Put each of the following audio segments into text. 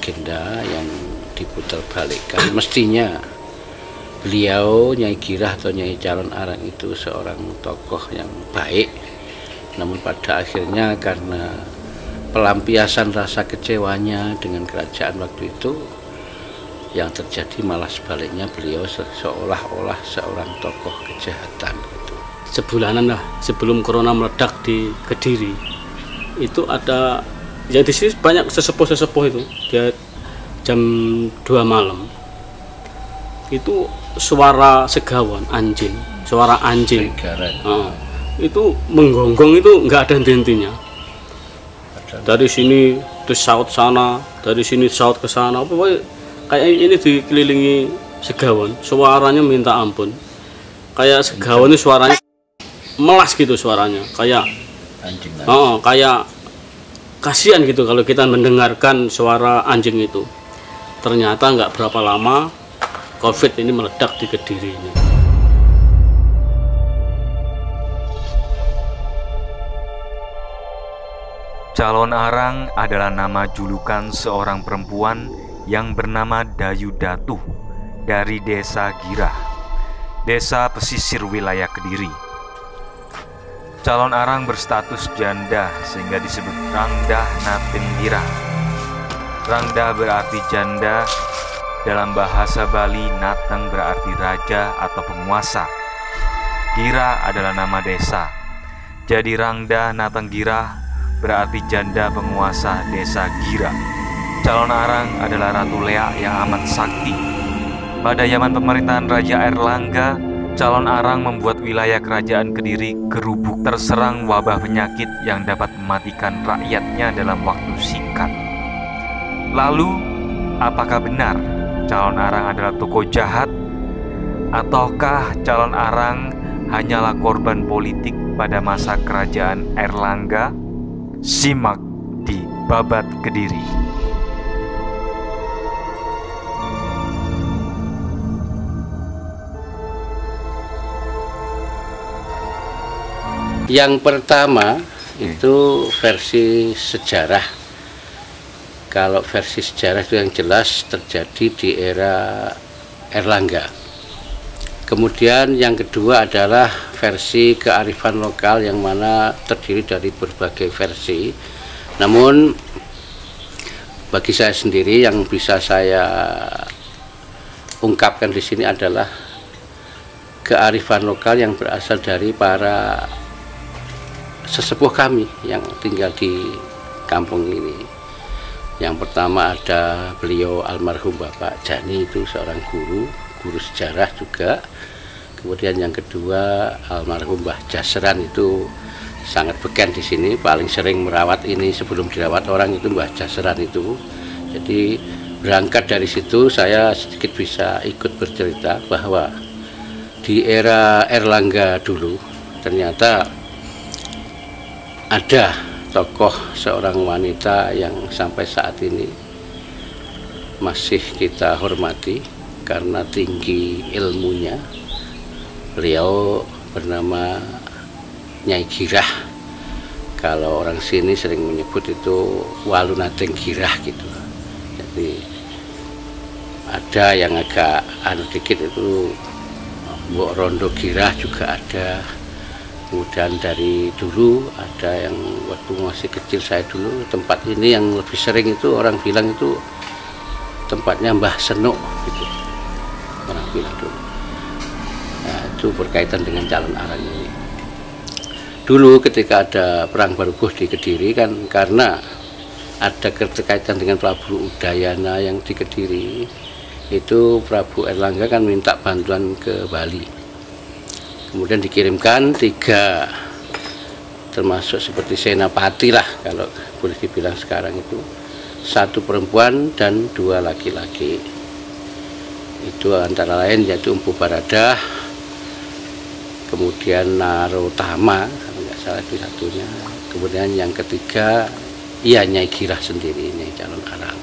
agenda yang diputar balikkan. Mestinya beliau Nyai Girah atau Nyai Calon Arang itu seorang tokoh yang baik, namun pada akhirnya karena pelampiasan rasa kecewanya dengan kerajaan waktu itu, yang terjadi malah sebaliknya, beliau seolah-olah seorang tokoh kejahatan gitu. Sebulanan lah sebelum corona meledak di Kediri, itu ada ya di sini banyak sesepuh-sesepuh itu, dia jam 2 malam itu suara segawan anjing, suara anjing itu menggonggong, itu nggak ada henti-hentinya. Dari sini terus saut sana, dari sini saut ke sana, pokoknya kayak ini dikelilingi segawan, suaranya minta ampun. Kayak segawan itu suaranya melas gitu, suaranya kayak anjing. Kayak kasihan gitu kalau kita mendengarkan suara anjing itu. Ternyata nggak berapa lama COVID ini meledak di Kediri ini. Calon Arang adalah nama julukan seorang perempuan yang bernama Dayu Datuh dari Desa Girah, desa pesisir wilayah Kediri. Calon Arang berstatus janda sehingga disebut Rangdah Natin Girah. Rangdah berarti janda, dalam bahasa Bali Nateng berarti raja atau penguasa. Girah adalah nama desa, jadi Rangdah Nateng Girah berarti janda penguasa desa Girah. Calon Arang adalah Ratu Leak yang amat sakti. Pada zaman pemerintahan Raja Airlangga, Calon Arang membuat wilayah kerajaan Kediri gerubuk, terserang wabah penyakit yang dapat mematikan rakyatnya dalam waktu singkat. Lalu, apakah benar Calon Arang adalah tokoh jahat? Ataukah Calon Arang hanyalah korban politik pada masa kerajaan Airlangga? Simak di Babat Kediri. Yang pertama itu versi sejarah. Kalau versi sejarah itu yang jelas terjadi di era Airlangga. Kemudian yang kedua adalah versi kearifan lokal yang mana terdiri dari berbagai versi. Namun bagi saya sendiri yang bisa saya ungkapkan di sini adalah kearifan lokal yang berasal dari para sesepuh kami yang tinggal di kampung ini. Yang pertama ada beliau almarhum Bapak Jani, itu seorang guru sejarah juga. Kemudian yang kedua almarhum Mbah Jasran, itu sangat beken di sini, paling sering merawat ini, sebelum dirawat orang itu Mbah Jasran itu. Jadi berangkat dari situ saya sedikit bisa ikut bercerita bahwa di era Airlangga dulu ternyata ada tokoh seorang wanita yang sampai saat ini masih kita hormati karena tinggi ilmunya. Beliau bernama Nyai Girah. Kalau orang sini sering menyebut itu Walunating Girah gitu. Jadi ada yang agak dikit itu Mbok Rondo Girah juga ada. Kemudian dari dulu ada yang waktu masih kecil saya dulu, tempat ini yang lebih sering itu orang bilang itu tempatnya Mbah Senuk gitu. Orang bilang dulu. Nah, itu berkaitan dengan Calon Arang ini. Dulu ketika ada perang Barubuh di Kediri kan, karena ada keterkaitan dengan Prabu Udayana yang di Kediri, itu Prabu Airlangga kan minta bantuan ke Bali. Kemudian dikirimkan 3, termasuk seperti senapati lah kalau boleh dibilang sekarang itu, 1 perempuan dan 2 laki-laki. Itu antara lain yaitu Empu Baradah, kemudian Narotama kalau nggak salah itu satunya, kemudian yang ketiga ya Nyai Girah sendiri, Nyai Calon Arang.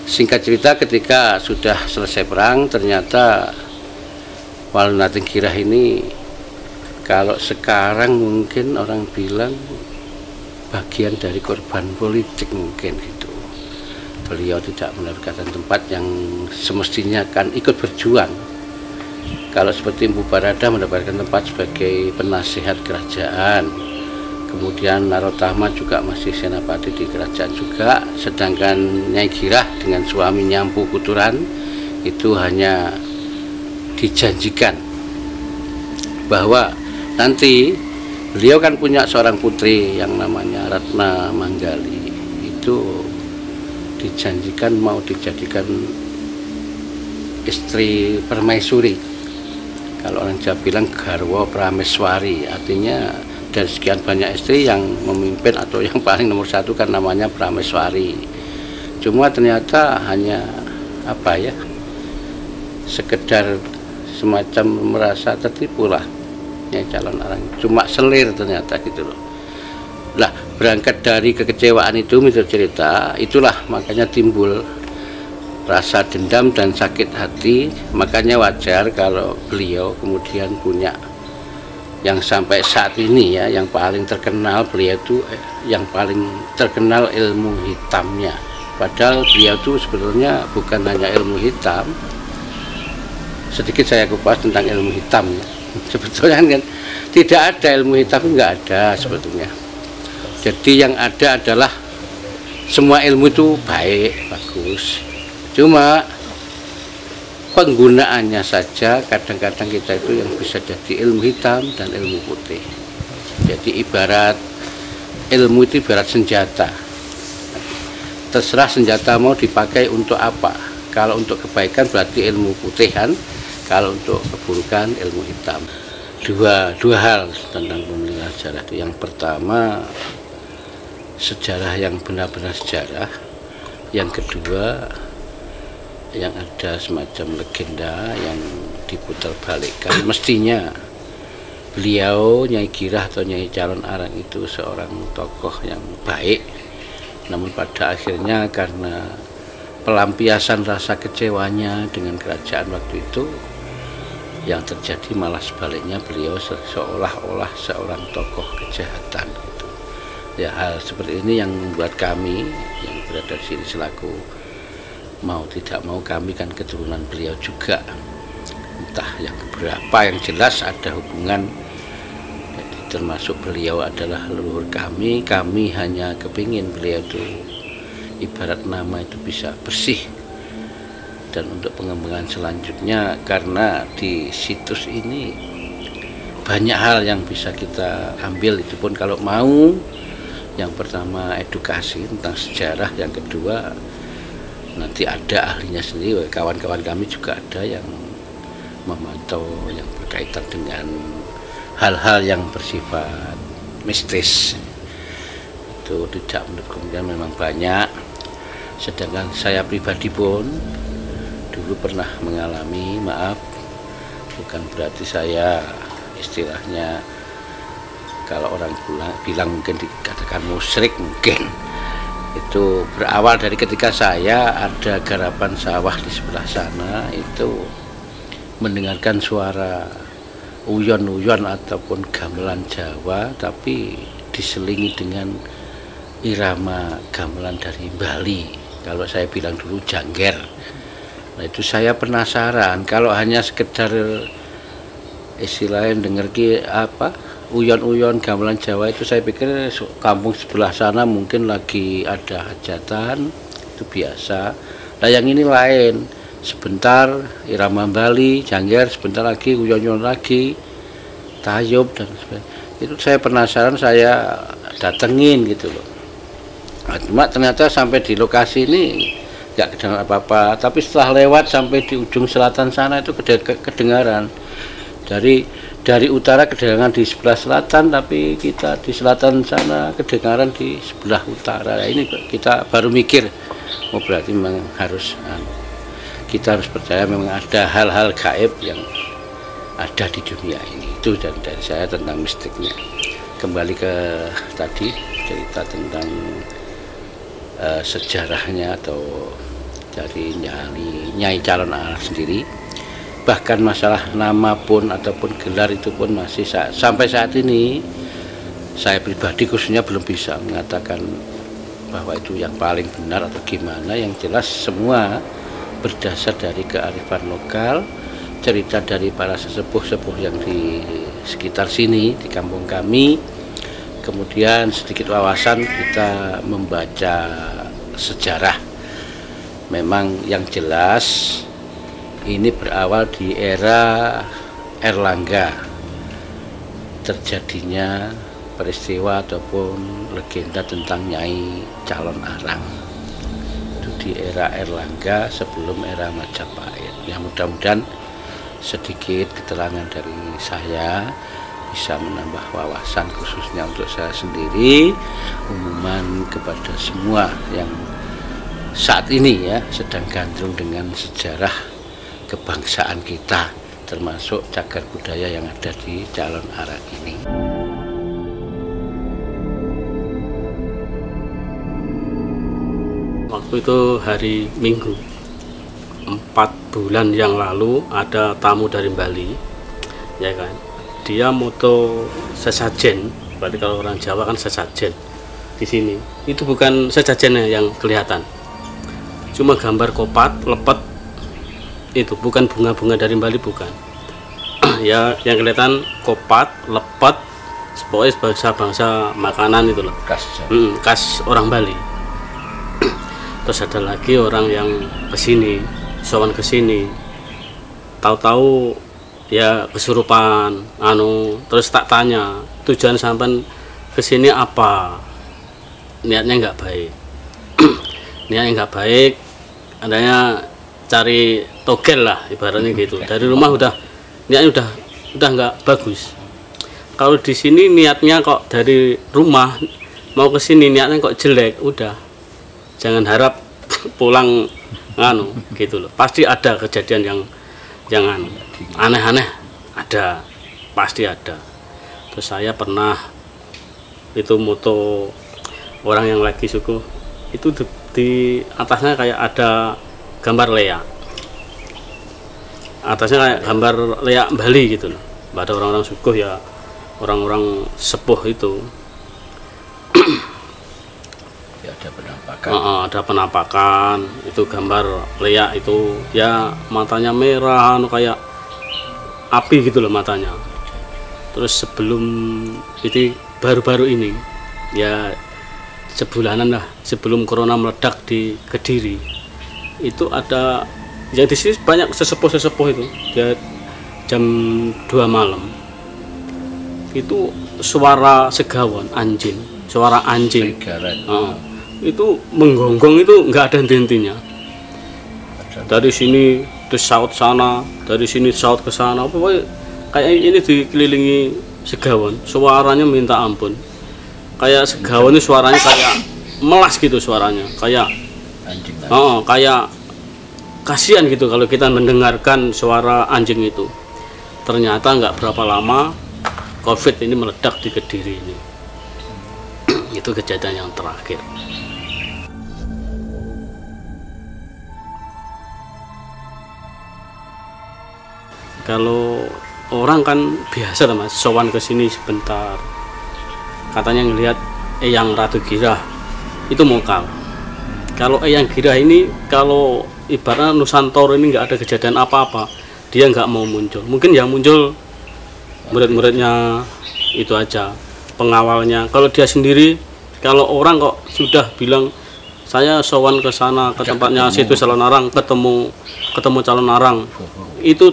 Singkat cerita, ketika sudah selesai perang ternyata Walunating Girah ini kalau sekarang mungkin orang bilang bagian dari korban politik mungkin gitu. beliau tidak mendapatkan tempat yang semestinya kan ikut berjuang. Kalau seperti Mpu Barada mendapatkan tempat sebagai penasihat kerajaan, kemudian Narotama juga masih senapati di kerajaan juga, sedangkan Nyai Girah dengan suaminya Mpu Kuturan itu hanya dijanjikan bahwa nanti beliau kan punya seorang putri yang namanya Ratna Manggali, itu dijanjikan mau dijadikan istri permaisuri. Kalau orang Jawa bilang garwa prameswari, artinya dari sekian banyak istri yang memimpin atau yang paling nomor satu kan namanya prameswari. Cuma ternyata hanya apa ya, sekedar semacam merasa tertipu lah ya calon orang, cuma selir ternyata gitu loh. Lah berangkat dari kekecewaan itu misalnya cerita, itulah makanya timbul rasa dendam dan sakit hati. Makanya wajar kalau beliau kemudian punya yang sampai saat ini ya, yang paling terkenal beliau itu yang paling terkenal ilmu hitamnya. Padahal beliau itu sebetulnya bukan hanya ilmu hitam. Sedikit saya kupas tentang ilmu hitam. Sebetulnya kan tidak ada ilmu hitam, nggak ada sebetulnya. Jadi yang ada adalah semua ilmu itu baik, bagus. Cuma penggunaannya saja kadang-kadang kita itu yang bisa jadi ilmu hitam dan ilmu putih. Jadi ibarat ilmu itu ibarat senjata. Terserah senjata mau dipakai untuk apa. Kalau untuk kebaikan berarti ilmu putih kan, kalau untuk keburukan ilmu hitam. Dua hal tentang pemilihan sejarah itu. Yang pertama, sejarah yang benar-benar sejarah. Yang kedua, yang ada semacam legenda yang diputar balikkan. Mestinya beliau Nyai Girah atau Nyai Calon Arang itu seorang tokoh yang baik, namun pada akhirnya karena pelampiasan rasa kecewanya dengan kerajaan waktu itu, yang terjadi malah sebaliknya, beliau seolah-olah seorang tokoh kejahatan gitu. Ya, hal seperti ini yang membuat kami yang berada di sini selaku mau tidak mau, kami kan keturunan beliau juga, entah yang berapa, yang jelas ada hubungan. Jadi termasuk beliau adalah leluhur kami hanya kepingin beliau itu ibarat nama itu bisa bersih. Dan untuk pengembangan selanjutnya, karena di situs ini banyak hal yang bisa kita ambil, itu pun kalau mau. Yang pertama edukasi tentang sejarah, yang kedua nanti ada ahlinya sendiri, kawan-kawan kami juga ada yang memantau yang berkaitan dengan hal-hal yang bersifat mistis. Itu tidak menurut kemungkinan memang banyak. Sedangkan saya pribadi pun dulu pernah mengalami, maaf, bukan berarti saya istilahnya kalau orang bilang mungkin dikatakan musyrik, mungkin itu berawal dari ketika saya ada garapan sawah di sebelah sana, itu mendengarkan suara uyon-uyon ataupun gamelan Jawa, tapi diselingi dengan irama gamelan dari Bali. Kalau saya bilang dulu jangger. Nah, itu saya penasaran, kalau hanya sekedar istilahnya dengar apa uyon-uyon gamelan Jawa, itu saya pikir kampung sebelah sana mungkin lagi ada hajatan, itu biasa. Nah, yang ini lain, sebentar irama Bali, jangger, sebentar lagi uyon-uyon lagi, tayub dan sebagainya. Itu saya penasaran, saya datengin gitu loh. Nah, cuma ternyata sampai di lokasi ini nggak kedengaran apa-apa, tapi setelah lewat sampai di ujung selatan sana itu kedengaran. Dari utara kedengaran di sebelah selatan, tapi kita di selatan sana kedengaran di sebelah utara. Nah, ini kita baru mikir, oh berarti memang harus kita harus percaya memang ada hal-hal gaib yang ada di dunia ini. Itu dari saya tentang mistiknya. Kembali ke tadi cerita tentang sejarahnya atau dari Nyai Calon Arang sendiri. Bahkan masalah nama pun ataupun gelar itu pun masih sampai saat ini saya pribadi khususnya belum bisa mengatakan bahwa itu yang paling benar atau gimana. Yang jelas semua berdasar dari kearifan lokal, cerita dari para sesepuh-sepuh yang di sekitar sini, di kampung kami. Kemudian sedikit wawasan kita membaca sejarah. Memang yang jelas ini berawal di era Erlangga, terjadinya peristiwa ataupun legenda tentang Nyai Calon Arang. Itu di era Erlangga sebelum era Majapahit. Ya, mudah-mudahan sedikit keterangan dari saya bisa menambah wawasan khususnya untuk saya sendiri, umuman kepada semua yang saat ini ya sedang gandrung dengan sejarah kebangsaan kita, termasuk cagar budaya yang ada di Calon Arang ini. Waktu itu hari Minggu 4 bulan yang lalu ada tamu dari Bali, ya kan, dia moto sesajen. Berarti kalau orang Jawa kan sesajen. Di sini itu bukan sesajennya yang kelihatan, cuma gambar kopat lepet, itu bukan bunga-bunga dari Bali, bukan. Ya yang kelihatan kopat lepet, pokoknya bangsa-bangsa makanan itu loh, khas orang Bali. Terus ada lagi orang yang kesini, sowan kesini, tahu-tahu ya kesurupan, terus tak tanya tujuan sampean kesini apa, niatnya nggak baik. Niatnya nggak baik, adanya cari togel lah ibaratnya gitu. Dari rumah udah niatnya udah nggak bagus. Kalau di sini niatnya kok dari rumah mau ke sini niatnya kok jelek, udah jangan harap pulang gitu loh. Pasti ada kejadian yang aneh-aneh, ada, pasti ada. Terus saya pernah itu moto orang yang lagi suku itu di atasnya kayak ada gambar leak, atasnya kayak gambar leak Bali gitu loh. Ada orang-orang suku ya, orang-orang sepuh itu. Ya, ada penampakan. Ada penampakan, itu gambar leak itu ya, matanya merah kayak api gitu loh matanya. Terus sebelum itu baru-baru ini ya, sebulanan lah sebelum corona meledak di Kediri, itu ada yang di sini banyak sesepuh itu dia jam 2 malam itu suara segawon anjing, suara anjing itu menggonggong, itu nggak ada henti-hentinya. Dari sini terus saut sana, dari sini saut ke sana, pokoknya kayak ini dikelilingi segawon, suaranya minta ampun. Kayak segawon itu suaranya kayak melas gitu, suaranya kayak anjing. Kayak kasihan gitu kalau kita mendengarkan suara anjing itu. Ternyata nggak berapa lama COVID ini meledak di Kediri ini. Itu kejadian yang terakhir. Kalau orang kan biasa lah mas, sowan ke sini sebentar, katanya ngelihat Eyang Ratu Girah itu mokal. Kalau Eyang Girah ini, kalau ibaratnya Nusantara ini nggak ada kejadian apa-apa, dia nggak mau muncul. Mungkin yang muncul murid-muridnya itu aja, pengawalnya. Kalau dia sendiri, kalau orang kok sudah bilang saya sowan ke sana, ke tempatnya situ Calon Arang, ketemu Calon Arang, itu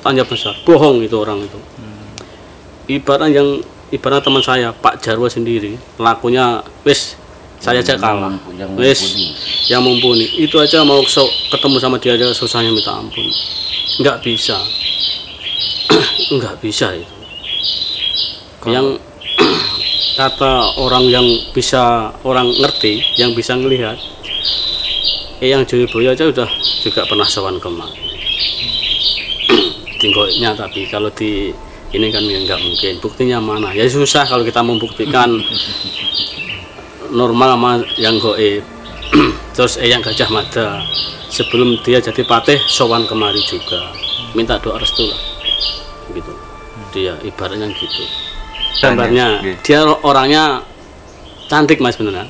tanya besar, bohong itu orang itu. Ibarat teman saya Pak Jarwo sendiri, lakunya wis saya aja kalah, wis yang mumpuni, itu aja mau ketemu sama dia aja susahnya minta ampun, nggak bisa. Nggak bisa itu. Yang kata orang yang bisa, orang ngerti, yang bisa ngelihat, yang Joyoboyo aja udah juga pernah sowan kemari. Tinggalnya, tapi kalau di ini kan ya nggak mungkin. Buktinya mana? Ya susah kalau kita membuktikan normal sama yang goib. Terus yang Gajah Mada sebelum dia jadi patih sowan kemari juga, minta doa restu lah, gitu. Dia ibaratnya gitu. Gambarnya dia orangnya cantik mas, beneran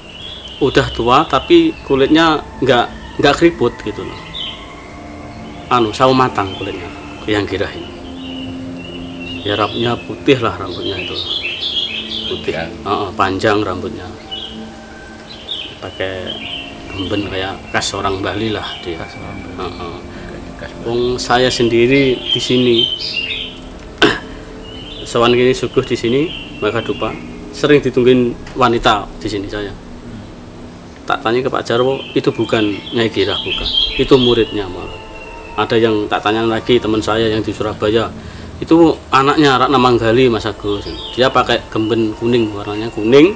udah tua tapi kulitnya nggak keriput gitu loh. Sawo matang kulitnya yang Girah ini. Ya rambutnya putih lah, rambutnya itu putih, panjang rambutnya, pakai gemben kayak khas orang Bali lah dia. Saya sendiri di sini sawan gini suguh di sini Mbaka Dupa sering ditungguin wanita di sini saya. Tak tanya ke Pak Jarwo, itu bukan Nyai Girah, bukan, itu muridnya malah. Ada yang tak tanya lagi teman saya yang di Surabaya, itu anaknya Ratna Manggali Mas Agus. Dia pakai gemben kuning, warnanya kuning,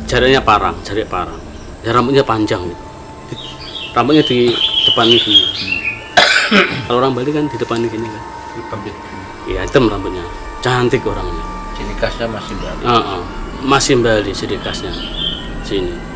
jarik parang, ya rambutnya panjang gitu. Rambutnya di depan ini. Kalau orang Bali kan di depan ini kan. Iya, hitam rambutnya, cantik orangnya. Ciri khasnya masih Bali. Masih Bali ciri khasnya sini.